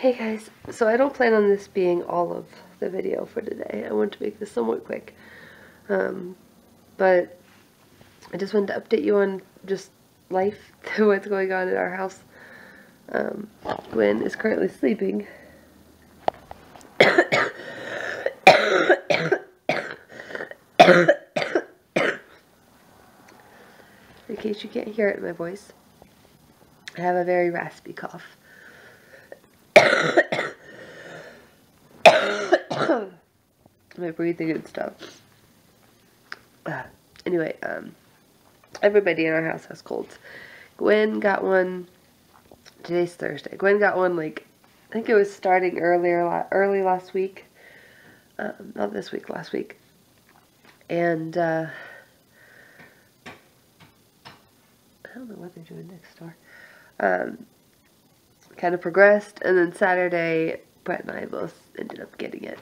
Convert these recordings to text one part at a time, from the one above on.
Hey guys, so I don't plan on this being all of the video for today. I want to make this somewhat quick. But I just wanted to update you on just life, what's going on in our house. Gwen is currently sleeping. In case you can't hear it in my voice, I have a very raspy cough. My breathing and stuff. Anyway, everybody in our house has colds. Gwen got one. Today's Thursday. Gwen got one I think it was starting early last week. Not this week, last week. And I don't know what they're doing next door. Kind of progressed, and then Saturday, Brett and I both ended up getting it.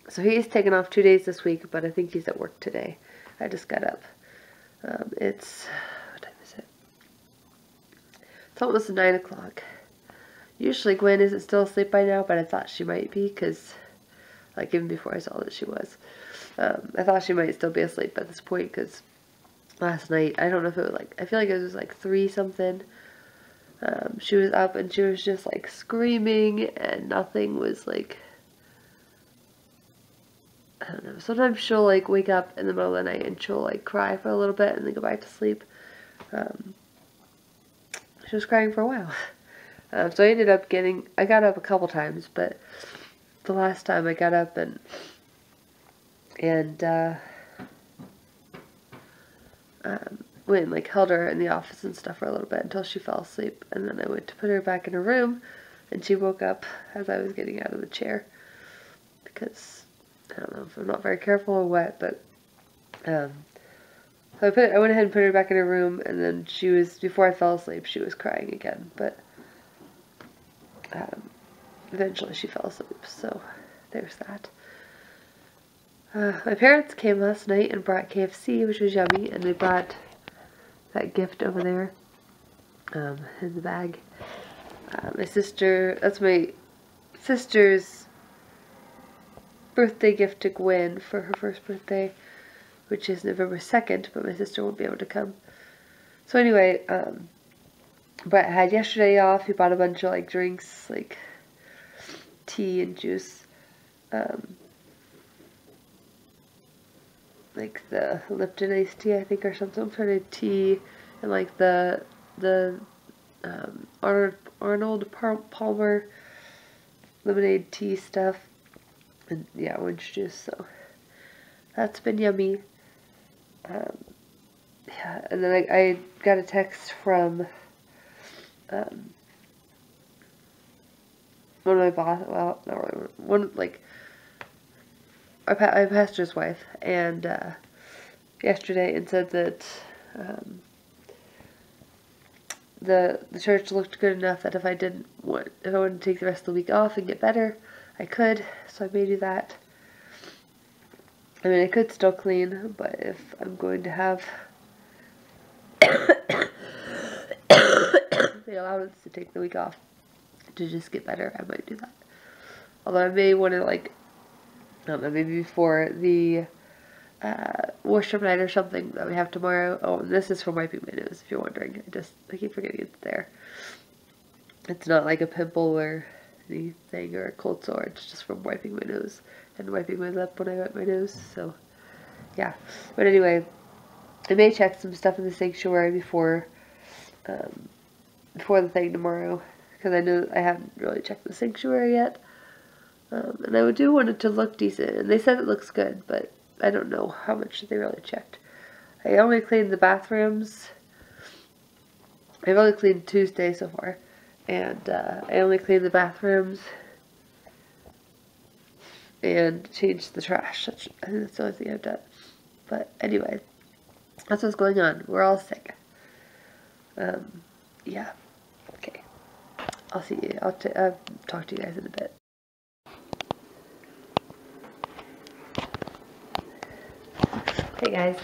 So he's taken off 2 days this week, but I think he's at work today. I just got up. What time is it? It's almost 9 o'clock. Usually Gwen isn't still asleep by now, but I thought she might be, because, even before I saw that she was. I thought she might still be asleep at this point, because last night, I don't know if it was I feel like it was 3 something. She was up and she was just screaming, and nothing was I don't know. Sometimes she'll wake up in the middle of the night and she'll cry for a little bit and then go back to sleep. She was crying for a while. So I ended up I got up a couple times, but the last time I got up and went and held her in the office and stuff for a little bit until she fell asleep, and then I went to put her back in her room, and she woke up as I was getting out of the chair, because I don't know if I'm not very careful or what, but so I went ahead and put her back in her room, and then before I fell asleep, she was crying again, but eventually she fell asleep, so there's that. My parents came last night and brought KFC, which was yummy, and they brought that gift over there in the bag. That's my sister's birthday gift to Gwen for her first birthday, which is November 2nd, but my sister won't be able to come. So anyway, Brett had yesterday off. He bought a bunch of drinks, tea and juice. The Lipton iced tea, I think, or some sort of tea, and the Arnold Palmer lemonade tea stuff, and yeah, orange juice. So that's been yummy. Yeah, and then I got a text from one of my bosses. Well, not really one, our pastor's wife, and yesterday, and said that the church looked good enough that if I wanted to take the rest of the week off and get better, I could. So I may do that. I mean, I could still clean, but if I'm going to have the allowance to take the week off to just get better, I might do that. Although I may want to maybe before the worship night or something that we have tomorrow. Oh, and this is for wiping my nose, if you're wondering. I keep forgetting it's there. It's not like a pimple or anything or a cold sore. It's just from wiping my nose and wiping my lip when I wipe my nose. So, yeah. But anyway, I may check some stuff in the sanctuary before the thing tomorrow, because I know I haven't really checked the sanctuary yet. And I do want it to look decent, and they said it looks good, but I don't know how much they really checked. I only cleaned the bathrooms. I've only cleaned Tuesday so far, and I only cleaned the bathrooms and changed the trash. I think that's the only thing I've done. But anyway, that's what's going on. We're all sick. Yeah. Okay. I'll see you. I'll talk to you guys in a bit. Hey guys,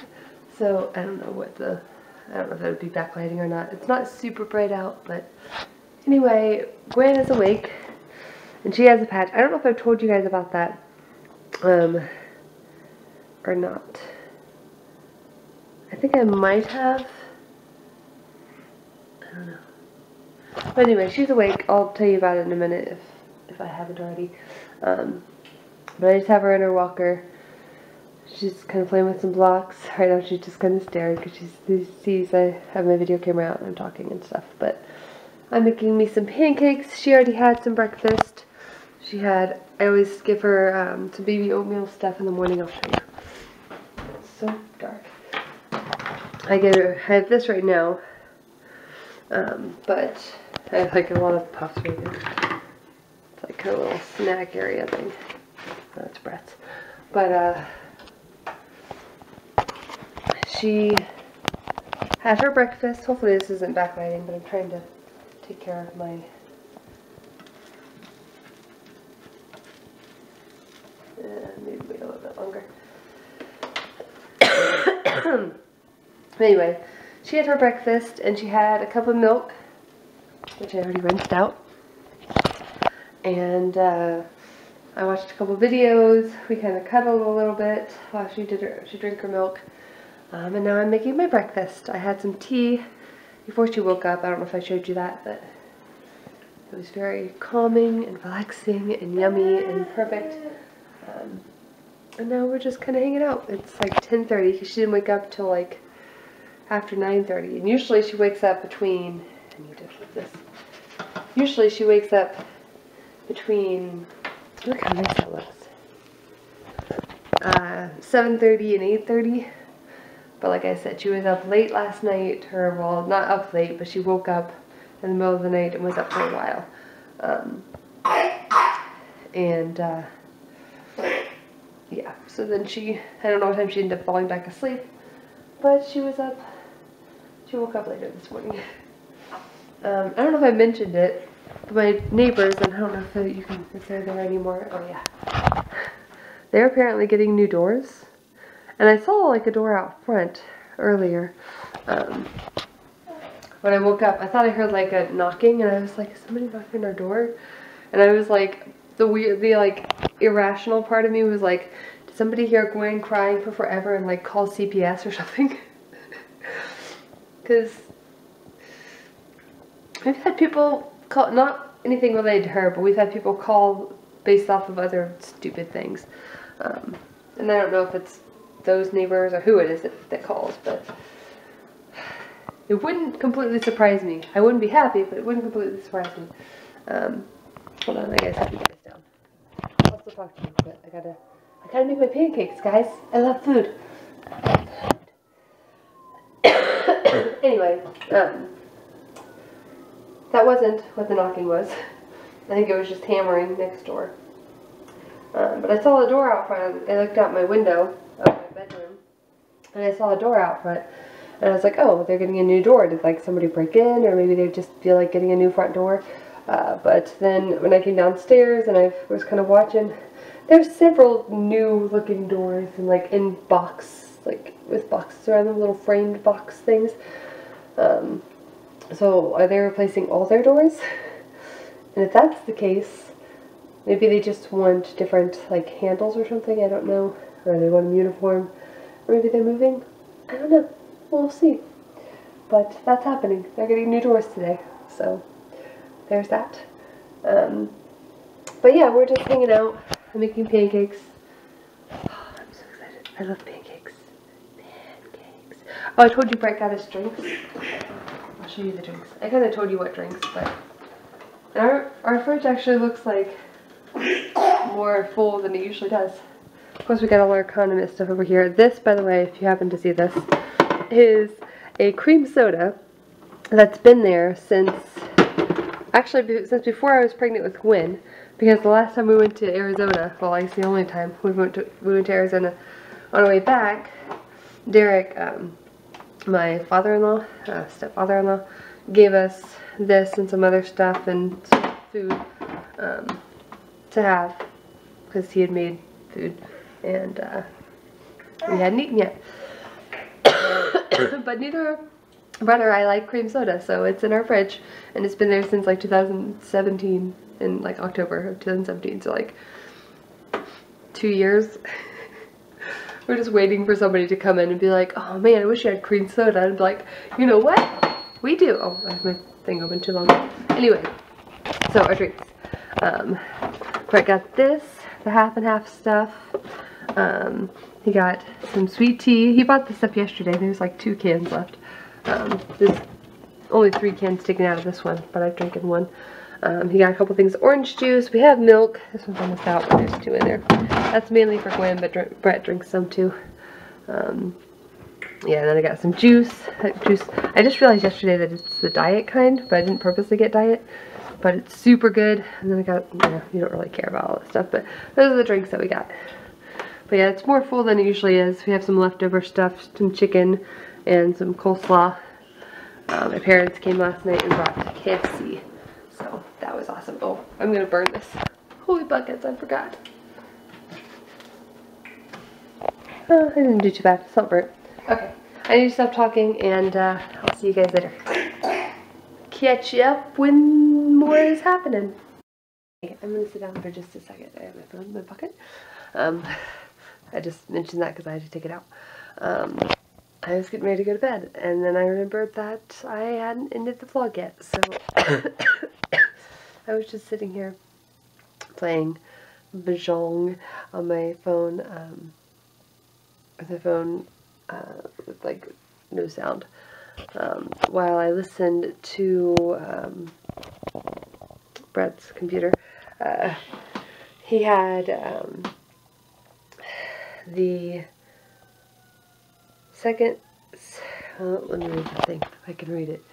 so I don't know if it would be backlighting or not. It's not super bright out, but Anyway, Gwen is awake, and she has a patch. I don't know if I've told you guys about that, or not. I think I might have. I don't know. But anyway, she's awake. I'll tell you about it in a minute if I haven't already. But I just have her in her walker. She's kind of playing with some blocks. Right now she's just kind of staring because she sees I have my video camera out and I'm talking and stuff. But I'm making me some pancakes. She already had some breakfast. I always give her some baby oatmeal stuff in the morning. I'll show you. It's so dark. I have this right now. But I have like a lot of puffs right now. It's like a little snack area thing. That's Brett's. But she had her breakfast. Hopefully this isn't backlighting, but I'm trying to take care of my maybe wait a little bit longer. Anyway, she had her breakfast and she had a cup of milk, which I already rinsed out. And I watched a couple videos. We kind of cuddled a little bit while she drank her milk. And now I'm making my breakfast. I had some tea before she woke up. I don't know if I showed you that, but it was very calming and relaxing and yummy and perfect. And now we're just kind of hanging out. It's like 10:30 because she didn't wake up till like after 9:30. And usually she wakes up between, I need to flip this. Usually she wakes up between, look how nice that looks, 7:30 and 8:30. But like I said, she was up late last night, or well, not up late, but she woke up in the middle of the night and was up for a while. Yeah, so then I don't know what time she ended up falling back asleep, but she was up, she woke up later this morning. I don't know if I mentioned it, but my neighbors, and I don't know if they're there anymore. Oh yeah. They're apparently getting new doors. And I saw like a door out front earlier. When I woke up, I thought I heard like a knocking, and I was like, is somebody knocking on our door? And I was like, the like irrational part of me was like, did somebody hear Gwen crying for forever and like call CPS or something? Because we've had people call, not anything related to her, but we've had people call based off of other stupid things. And I don't know if it's those neighbors or who it is that calls, but it wouldn't completely surprise me. I wouldn't be happy, but it wouldn't completely surprise me. Hold on, I guess I have to get this down. I'll still talk to you, but I gotta make my pancakes, guys. I love food. Anyway, that wasn't what the knocking was. I think it was just hammering next door. But I saw a door out front. I looked out my window of my bedroom, and I saw a door out front. And I was like, oh, they're getting a new door. Did like somebody break in, or maybe they just feel like getting a new front door? But then when I came downstairs and I was kind of watching, there's several new looking doors and like in box, like with boxes around them, little framed box things. So are they replacing all their doors? And if that's the case, maybe they just want different like handles or something, I don't know. Or they want them uniform. Or maybe they're moving. I don't know. We'll see. But that's happening. They're getting new doors today. So there's that. But yeah, we're just hanging out. I'm making pancakes. Oh, I'm so excited. I love pancakes. Pancakes. Oh, I told you Brett got us drinks. I'll show you the drinks. I kind of told you what drinks, but our fridge actually looks like more full than it usually does. Of course, we got all our condiment stuff over here. This, by the way, if you happen to see this, is a cream soda that's been there since before I was pregnant with Gwen, because the last time we went to Arizona, well, I guess the only time we went to Arizona, on our way back, Derek, my father-in-law, stepfather-in-law, gave us this and some other stuff and some food to have, because he had made food, and we hadn't eaten yet. But neither Brother, I like cream soda, so it's in our fridge, and it's been there since like 2017, in like October of 2017, so like 2 years. We're just waiting for somebody to come in and be like, oh man, I wish you had cream soda, and be like, you know what? We do. Oh, I have my thing open too long. Anyway, so our drinks. Brett got this, the half and half stuff. He got some sweet tea. He bought this stuff yesterday. There's like 2 cans left. There's only 3 cans taken out of this one, but I've drinking one. He got a couple things. Orange juice. We have milk. This one's almost out, but there's 2 in there. That's mainly for Gwen, but Brett drinks some too. Yeah, and then I got some juice. I just realized yesterday that it's the diet kind, but I didn't purposely get diet. But it's super good. And then I got, you don't really care about all that stuff, but those are the drinks that we got. But yeah, it's more full than it usually is. We have some leftover stuff, some chicken, and some coleslaw. My parents came last night and brought KFC. So that was awesome. Oh, I'm gonna burn this. Holy buckets, I forgot. Oh, I didn't do too bad. It's not burnt. Okay, I need to stop talking, and I'll see you guys later. Catch you up when more is happening. Okay, I'm gonna sit down for just a second. I have my phone in my pocket. I just mentioned that because I had to take it out. I was getting ready to go to bed, and then I remembered that I hadn't ended the vlog yet, so I was just sitting here playing Mahjong on my phone, with like no sound, while I listened to Brett's computer. He had the second, let me read the thing, if I can read it.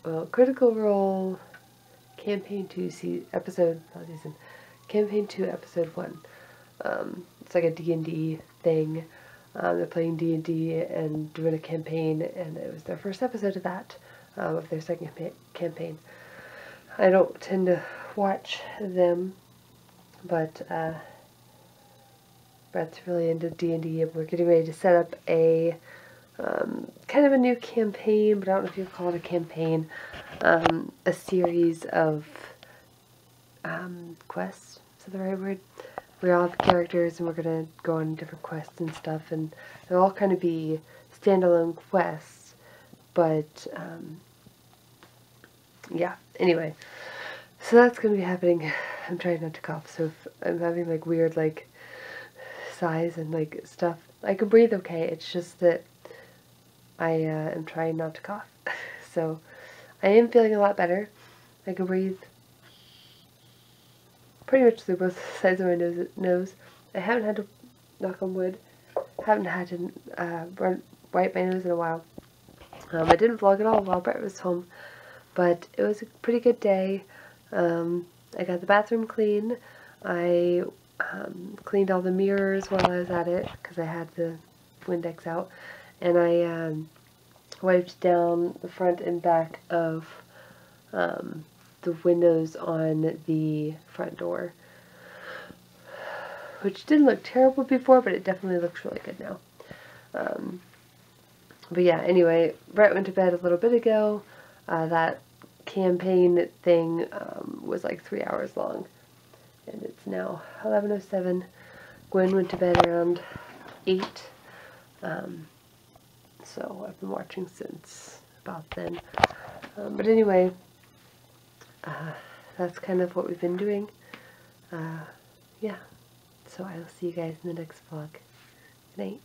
Well, Critical Role, Campaign 2, Campaign 2, Episode 1. It's like a D&D thing. They're playing D&D and doing a campaign, and it was their first episode of that, of their second campaign. I don't tend to watch them, but Brett's really into D&D, and we're getting ready to set up a kind of a new campaign, but I don't know if you'd call it a campaign, a series of quests, is that the right word? We all have characters, and we're going to go on different quests and stuff, and they'll all kind of be standalone quests, but yeah, anyway, so that's going to be happening. I'm trying not to cough, so if I'm having like weird like sighs and like stuff, I can breathe okay, it's just that I am trying not to cough. So I am feeling a lot better. I can breathe pretty much through both sides of my nose. I haven't had to, knock on wood, haven't had to wipe my nose in a while. I didn't vlog at all while Brett was home, but it was a pretty good day. I got the bathroom clean. I cleaned all the mirrors while I was at it because I had the Windex out, and I wiped down the front and back of the windows on the front door, which didn't look terrible before, but it definitely looks really good now. But yeah, anyway, Brett went to bed a little bit ago. That campaign thing was like 3 hours long, and it's now 11:07. Gwen went to bed around 8, so I've been watching since about then. But anyway, that's kind of what we've been doing. Yeah, so I will see you guys in the next vlog. Good night.